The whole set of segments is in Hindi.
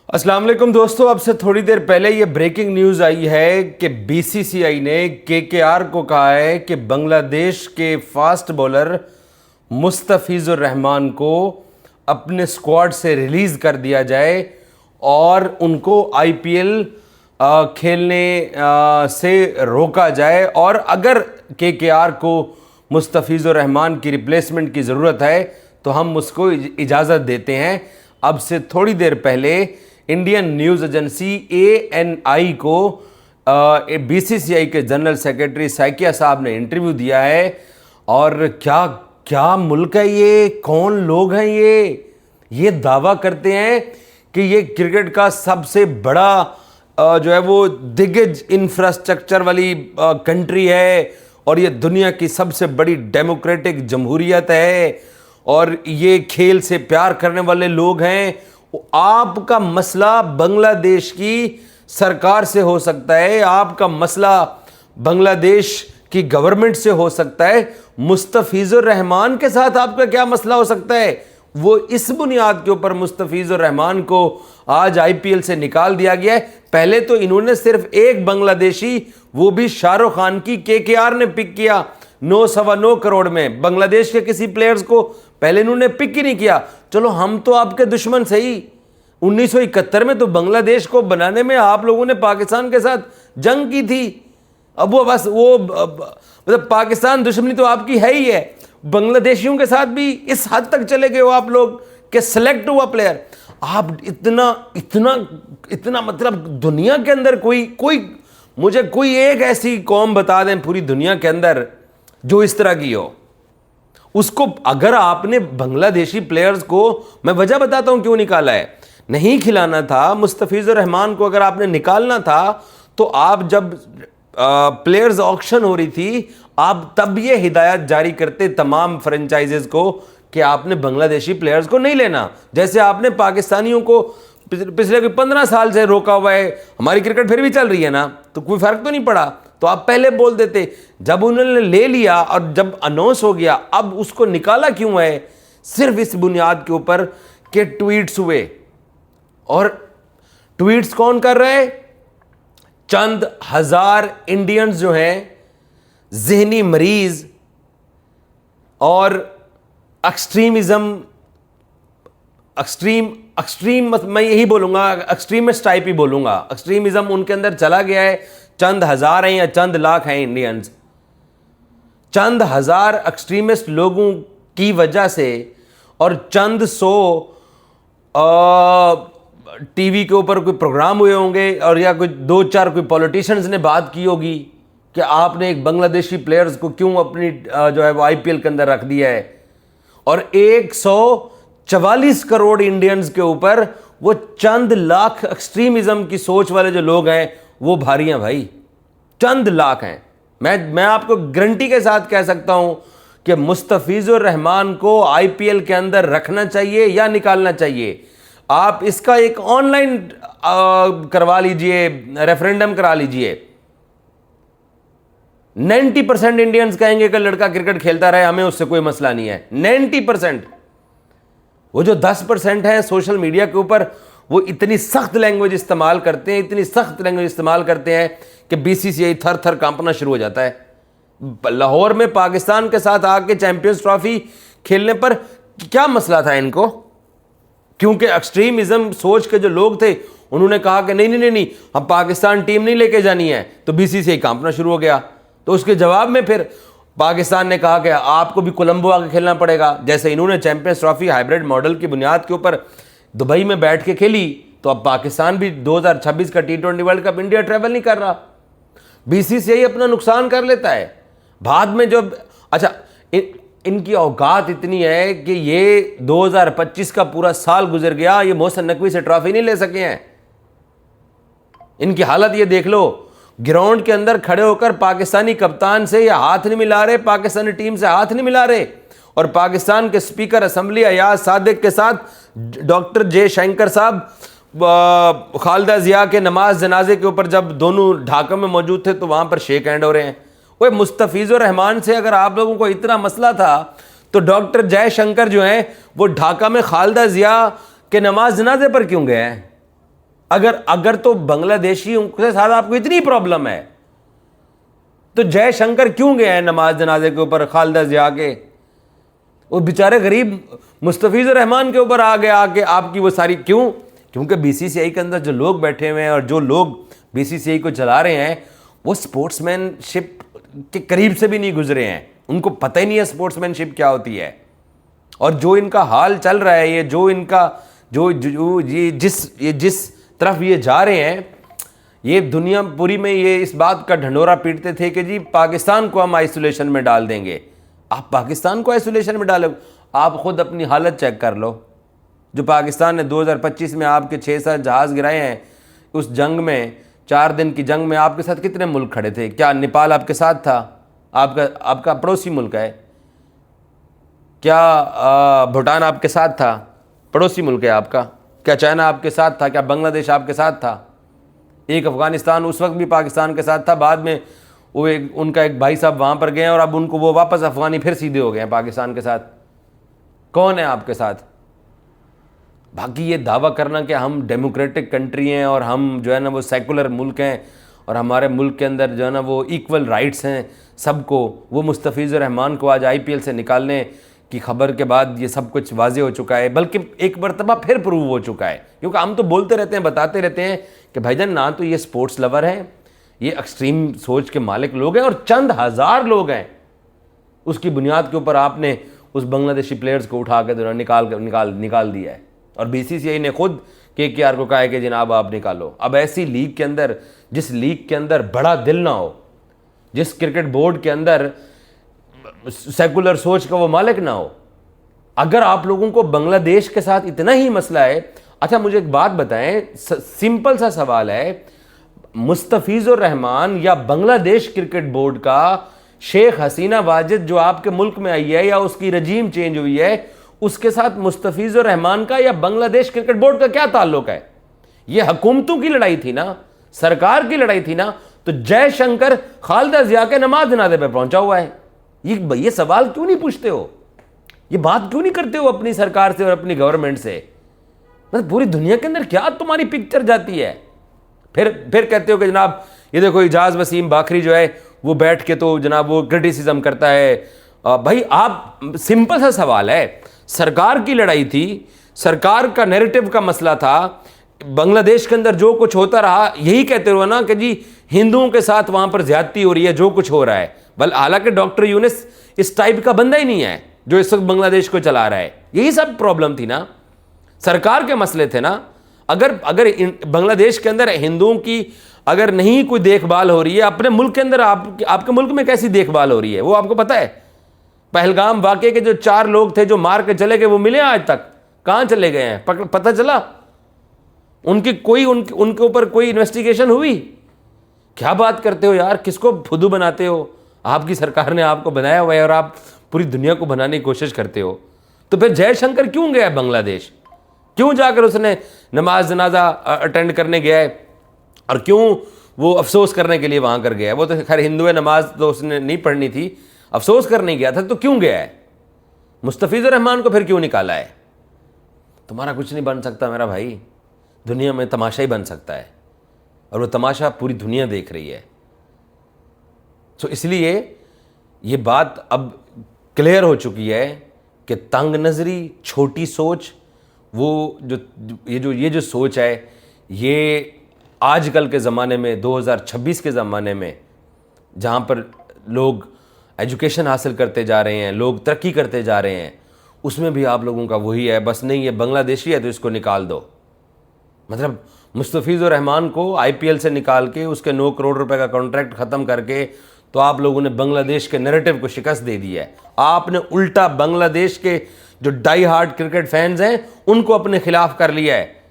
अस्सलाम वालेकुम दोस्तों, अब से थोड़ी देर पहले ये ब्रेकिंग न्यूज़ आई है कि बीसीसीआई ने केकेआर को कहा है कि बांग्लादेश के फास्ट बॉलर मुस्तफिजुर रहमान को अपने स्क्वाड से रिलीज़ कर दिया जाए और उनको आईपीएल खेलने से रोका जाए। और अगर केकेआर को मुस्तफिजुर रहमान की रिप्लेसमेंट की ज़रूरत है तो हम उसको इजाज़त देते हैं। अब से थोड़ी देर पहले इंडियन न्यूज़ एजेंसी ANI को बीसीसीआई के जनरल सेक्रेटरी सैकिया साहब ने इंटरव्यू दिया है। और क्या क्या मुल्क है ये, कौन लोग हैं ये दावा करते हैं कि ये क्रिकेट का सबसे बड़ा जो है वो दिग्गज इंफ्रास्ट्रक्चर वाली कंट्री है और ये दुनिया की सबसे बड़ी डेमोक्रेटिक जमहूरियत है और ये खेल से प्यार करने वाले लोग हैं। आपका मसला बांग्लादेश की सरकार से हो सकता है, आपका मसला बांग्लादेश की गवर्नमेंट से हो सकता है, मुस्तफिजुर रहमान के साथ आपका क्या मसला हो सकता है? वो इस बुनियाद के ऊपर मुस्तफिजुर रहमान को आज आईपीएल से निकाल दिया गया है। पहले तो इन्होंने सिर्फ एक बांग्लादेशी, वो भी शाहरुख खान की केकेआर ने पिक किया 9.25 करोड़ में। बांग्लादेश के किसी प्लेयर्स को पहले इन्होंने पिक ही नहीं किया। चलो हम तो आपके दुश्मन सही, 1971 में तो बांग्लादेश को बनाने में आप लोगों ने पाकिस्तान के साथ जंग की थी। अब वो बस वो मतलब पाकिस्तान दुश्मनी तो आपकी है ही है, बांग्लादेशियों के साथ भी इस हद तक चले गए हो आप लोग कि सेलेक्ट हुआ प्लेयर। आप इतना इतना इतना मतलब दुनिया के अंदर मुझे कोई एक ऐसी कौम बता दें पूरी दुनिया के अंदर जो इस तरह की हो। उसको अगर आपने बांग्लादेशी प्लेयर्स को, मैं वजह बताता हूं क्यों निकाला है, नहीं खिलाना था मुस्तफिजुर रहमान को, अगर आपने निकालना था तो आप जब प्लेयर्स ऑक्शन हो रही थी आप तब ये हिदायत जारी करते तमाम फ्रेंचाइजेस को कि आपने बांग्लादेशी प्लेयर्स को नहीं लेना। जैसे आपने पाकिस्तानियों को पिछले 15 साल से रोका हुआ है, हमारी क्रिकेट फिर भी चल रही है ना, तो कोई फर्क तो नहीं पड़ा, तो आप पहले बोल देते। जब उन्होंने ले लिया और जब अनाउंस हो गया, अब उसको निकाला क्यों है? सिर्फ इस बुनियाद के ऊपर कि ट्वीट्स हुए। और ट्वीट्स कौन कर रहे? चंद हजार इंडियंस जो हैं, ज़हनी मरीज और एक्सट्रीमिज्म, एक्सट्रीम मैं यही बोलूंगा, एक्सट्रीमिस्ट टाइप ही बोलूंगा। एक्सट्रीमिज्म उनके अंदर चला गया है। चंद हजार हैं या चंद लाख हैं इंडियंस, चंद हजार एक्सट्रीमिस्ट लोगों की वजह से और चंद सौ टीवी के ऊपर कोई प्रोग्राम हुए होंगे और या कोई 2-4 कोई पॉलिटिशियंस ने बात की होगी कि आपने एक बांग्लादेशी प्लेयर्स को क्यों अपनी जो है वो आईपीएल के अंदर रख दिया है। और 144 करोड़ इंडियंस के ऊपर वो चंद लाख एक्सट्रीमिज्म की सोच वाले जो लोग हैं वो भारी हैं भाई, चंद लाख हैं। मैं आपको गारंटी के साथ कह सकता हूं कि मुस्तफिजुर रहमान को आईपीएल के अंदर रखना चाहिए या निकालना चाहिए। आप इसका एक ऑनलाइन करवा लीजिए, रेफरेंडम करा लीजिए। 90% इंडियंस कहेंगे कि लड़का क्रिकेट खेलता रहे, हमें उससे कोई मसला नहीं है। 90%। वो जो 10% है सोशल मीडिया के ऊपर, वो इतनी सख्त लैंग्वेज इस्तेमाल करते हैं, इतनी सख्त लैंग्वेज इस्तेमाल करते हैं कि बीसीसीआई थर थर कांपना शुरू हो जाता है। लाहौर में पाकिस्तान के साथ आके चैंपियंस ट्रॉफी खेलने पर क्या मसला था इनको? क्योंकि एक्सट्रीमिज्म सोच के जो लोग थे उन्होंने कहा कि नहीं, हम पाकिस्तान टीम नहीं लेके जानी है, तो बीसीसीआई कांपना शुरू हो गया। तो उसके जवाब में फिर पाकिस्तान ने कहा कि आपको भी कोलंबो आके खेलना पड़ेगा। जैसे इन्होंने चैंपियंस ट्रॉफी हाइब्रिड मॉडल की बुनियाद के ऊपर दुबई में बैठ के खेली, तो अब पाकिस्तान भी 2026 का T20 world cup India travel नहीं कर रहा। बीसीसीआई अपना नुकसान कर लेता है बाद में। जब अच्छा इनकी औकात इतनी है कि ये 2025 का पूरा साल गुजर गया, ये मोहसिन नकवी से ट्रॉफी नहीं ले सके हैं। इनकी हालत ये देख लो, ग्राउंड के अंदर खड़े होकर पाकिस्तानी कप्तान से ये हाथ नहीं मिला रहे, पाकिस्तानी टीम से हाथ नहीं मिला रहे। और पाकिस्तान के स्पीकर असेंबली अयाज सादिक के साथ डॉक्टर जयशंकर साहब खालिदा जिया के नमाज जनाजे के ऊपर जब दोनों ढाका में मौजूद थे तो वहां पर शेक हैंड हो रहे हैं। वो मुस्तफिजुर रहमान से अगर आप लोगों को इतना मसला था तो डॉक्टर जयशंकर जो हैं वो ढाका में खालिदा जिया के नमाज जनाजे पर क्यों गए हैं? अगर तो बांग्लादेशियों के साथ आपको इतनी प्रॉब्लम है तो जयशंकर क्यों गए हैं नमाज जनाजे के ऊपर खालिदा जिया के? वो बेचारे गरीब मुस्तफिजुर रहमान के ऊपर आ गए आके आपकी वो सारी क्यों? क्योंकि बीसीसीआई के अंदर जो लोग बैठे हुए हैं और जो लोग बीसीसीआई को चला रहे हैं वो स्पोर्ट्समैनशिप के करीब से भी नहीं गुजरे हैं, उनको पता ही नहीं है स्पोर्ट्समैनशिप क्या होती है। और जो इनका हाल चल रहा है, ये जो इनका ये जिस तरफ ये जा रहे हैं, ये दुनिया पूरी में ये इस बात का ढंढोरा पीटते थे कि जी पाकिस्तान को हम आइसोलेशन में डाल देंगे। आप पाकिस्तान को आइसोलेशन में डालो? आप खुद अपनी हालत चेक कर लो। जो पाकिस्तान ने 2025 में आपके 6-7 जहाज़ गिराए हैं, उस जंग में 4 दिन की जंग में आपके साथ कितने मुल्क खड़े थे? क्या नेपाल आपके साथ था? आपका पड़ोसी मुल्क है। क्या भूटान आपके साथ था? पड़ोसी मुल्क है आपका। क्या चाइना आपके साथ था? क्या बांग्लादेश आपके साथ था? एक अफ़गानिस्तान उस वक्त भी पाकिस्तान के साथ था, बाद में वो उनका एक भाई साहब वहाँ पर गए और अब उनको वो वापस अफ़गानी फिर सीधे हो गए हैं पाकिस्तान के साथ। कौन है आपके साथ? बाकी ये दावा करना कि हम डेमोक्रेटिक कंट्री हैं और हम जो है ना वो सेकुलर मुल्क हैं और हमारे मुल्क के अंदर जो है ना वो इक्वल राइट्स हैं सबको, वो मुस्तफिजुर रहमान को आज IPL से निकालने की खबर के बाद ये सब कुछ वाजे हो चुका है, बल्कि एक मरतबा फिर प्रूव हो चुका है। क्योंकि हम तो बोलते रहते हैं, बताते रहते हैं कि भाईजान ना तो ये स्पोर्ट्स लवर हैं, ये एक्सट्रीम सोच के मालिक लोग हैं और चंद हज़ार लोग हैं। उसकी बुनियाद के ऊपर आपने उस बांग्लादेशी प्लेयर्स को उठा के निकाल दिया है। और BCCI ने खुद KKR को कहा है कि जनाब आप निकालो। अब ऐसी लीग के अंदर, जिस लीग के अंदर बड़ा दिल ना हो, जिस क्रिकेट बोर्ड के अंदर सेकुलर सोच का वो मालिक ना हो, अगर आप लोगों को बांग्लादेश के साथ इतना ही मसला है। अच्छा मुझे एक बात बताएं, सिंपल सा सवाल है, मुस्तफिजुर रहमान या बांग्लादेश क्रिकेट बोर्ड का शेख हसीना वाजिद जो आपके मुल्क में आई है या उसकी रजीम चेंज हुई है, उसके साथ मुस्तफिजुर रहमान का या बांग्लादेश क्रिकेट बोर्ड का क्या ताल्लुक है? ये हुकूमतों की लड़ाई थी ना, सरकार की लड़ाई थी ना। तो जयशंकर खालिदा जिया के नमाज जनाजे पे पहुंचा हुआ है। ये सवाल क्यों नहीं पूछते हो? ये बात क्यों नहीं करते हो अपनी सरकार से और अपनी गवर्नमेंट से? मतलब पूरी दुनिया के अंदर क्या तुम्हारी पिक्चर जाती है? फिर कहते हो कि जनाब ये देखो इजाज वसीम बाखरी जो है वो बैठ के तो जनाब वो क्रिटिसिज्म करता है। भाई आप, सिंपल सा सवाल है, सरकार की लड़ाई थी, सरकार का नैरेटिव का मसला था, बांग्लादेश के अंदर जो कुछ होता रहा यही कहते रहो ना कि जी हिंदुओं के साथ वहां पर ज्यादती हो रही है, जो कुछ हो रहा है। हालांकि डॉक्टर यूनिस इस टाइप का बंदा ही नहीं है जो इस वक्त बांग्लादेश को चला रहा है। यही सब प्रॉब्लम थी ना, सरकार के मसले थे ना। अगर बांग्लादेश के अंदर हिंदुओं की अगर नहीं कोई देखभाल हो रही है, अपने मुल्क के अंदर आपके मुल्क में कैसी देखभाल हो रही है वो आपको पता है? पहलगाम वाकये के जो 4 लोग थे जो मार के चले गए वो मिले आज तक? कहां चले गए हैं? पता चला? उनके ऊपर कोई इन्वेस्टिगेशन हुई? क्या बात करते हो यार, किसको फुदू बनाते हो? आपकी सरकार ने आपको बनाया हुआ है और आप पूरी दुनिया को बनाने की कोशिश करते हो। तो फिर जयशंकर क्यों गया बांग्लादेश? क्यों जाकर उसने नमाज जनाजा अटेंड करने गया है? और क्यों वो अफसोस करने के लिए वहां कर गया है? वो तो खैर हिंदू है, नमाज तो उसने नहीं पढ़नी थी, अफसोस करने गया था। तो क्यों गया है? मुस्तफिजुर रहमान को फिर क्यों निकाला है? तुम्हारा कुछ नहीं बन सकता मेरा भाई, दुनिया में तमाशा ही बन सकता है और वो तमाशा पूरी दुनिया देख रही है। तो इसलिए ये बात अब क्लियर हो चुकी है कि तंग नज़री, छोटी सोच, वो ये जो सोच है, ये आजकल के ज़माने में 2026 के ज़माने में जहाँ पर लोग एजुकेशन हासिल करते जा रहे हैं, लोग तरक्की करते जा रहे हैं, उसमें भी आप लोगों का वही है, बस नहीं ये बांग्लादेशी है तो इसको निकाल दो। मतलब मुस्तफिजुर रहमान को IPL से निकाल के उसके 9 करोड़ रुपए का कॉन्ट्रैक्ट ख़त्म करके तो आप लोगों ने बांग्लादेश के नैरेटिव को शिकस्त दे दी है। आपने उल्टा बांग्लादेश के जो डाई हार्ड क्रिकेट फैंस हैं उनको अपने खिलाफ कर लिया है।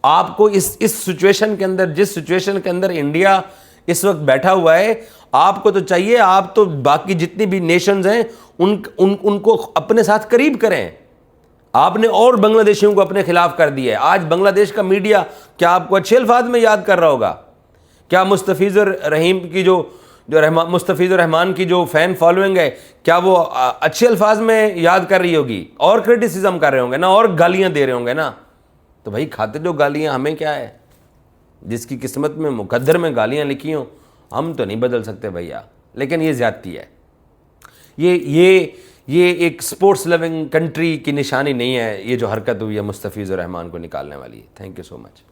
आपको इस सिचुएशन के अंदर, जिस सिचुएशन के अंदर इंडिया इस वक्त बैठा हुआ है, आपको तो चाहिए आप तो बाकी जितनी भी नेशंस हैं उनको अपने साथ करीब करें। आपने और बांग्लादेशियों को अपने खिलाफ कर दिया है। आज बांग्लादेश का मीडिया क्या आपको अच्छे अल्फाज में याद कर रहा होगा? क्या मुस्तफिजुर रहमान की जो फैन फॉलोइंग है, क्या वो अच्छे अल्फाज में याद कर रही होगी? और क्रिटिसिज्म कर रहे होंगे ना, और गालियां दे रहे होंगे ना। तो भाई खाते जो गालियां, हमें क्या है? जिसकी किस्मत में मुकद्दर में गालियाँ लिखी हों, हम तो नहीं बदल सकते भैया, लेकिन ये ज़्यादती है। ये एक स्पोर्ट्स लविंग कंट्री की निशानी नहीं है, ये जो हरकत हुई है मुस्तफ़ीज़ुर रहमान को निकालने वाली। Thank you so much.